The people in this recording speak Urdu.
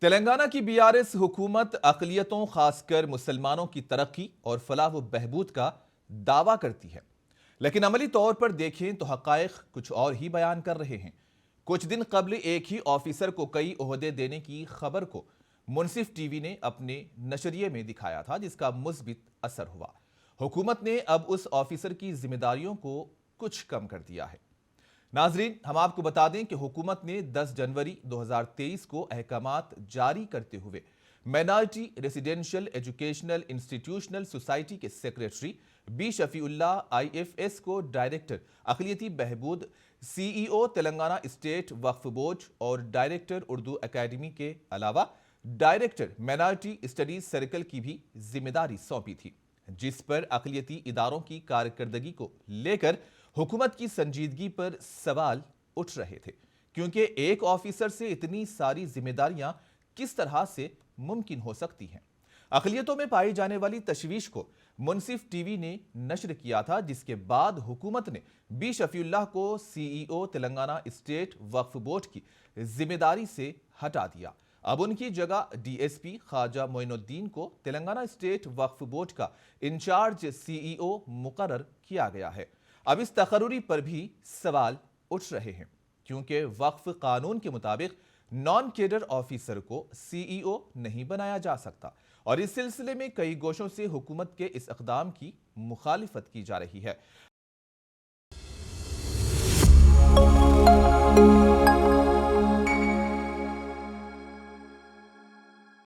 تلنگانہ کی BRS حکومت اقلیتوں خاص کر مسلمانوں کی ترقی اور فلاح و بہبود کا دعویٰ کرتی ہے، لیکن عملی طور پر دیکھیں تو حقائق کچھ اور ہی بیان کر رہے ہیں۔ کچھ دن قبل ایک ہی آفیسر کو کئی عہدے دینے کی خبر کو منصف ٹی وی نے اپنے نشریے میں دکھایا تھا، جس کا مثبت اثر ہوا۔ حکومت نے اب اس آفیسر کی ذمہ داریوں کو کچھ کم کر دیا ہے۔ ناظرین، ہم آپ کو بتا دیں کہ حکومت نے 10 جنوری 2023 کو احکامات جاری کرتے ہوئے minority residential educational institutional society کے secretary B Shafi Ullah IFS کو ڈائریکٹر اقلیتی بہبود CEO Telangana state Waqf board اور ڈائریکٹر اردو اکیڈمی کے علاوہ ڈائریکٹر مائنارٹی اسٹڈیز سرکل کی بھی ذمہ داری سونپی تھی، جس پر اقلیتی اداروں کی کارکردگی کو لے کر حکومت کی سنجیدگی پر سوال اٹھ رہے تھے، کیونکہ ایک آفیسر سے اتنی ساری ذمہ داریاں کس طرح سے ممکن ہو سکتی ہیں۔ اقلیتوں میں پائی جانے والی تشویش کو منصف ٹی وی نے نشر کیا تھا، جس کے بعد حکومت نے بی شفیع اللہ کو CEO Telangana state Waqf board کی ذمہ داری سے ہٹا دیا۔ اب ان کی جگہ DSP خواجہ معین الدین کو تلنگانہ اسٹیٹ وقف بورڈ کا انچارج CEO مقرر کیا گیا ہے۔ اب اس تقرری پر بھی سوال اٹھ رہے ہیں، کیونکہ وقف قانون کے مطابق نان کیڈر آفیسر کو CEO نہیں بنایا جا سکتا، اور اس سلسلے میں کئی گوشوں سے حکومت کے اس اقدام کی مخالفت کی جا رہی ہے۔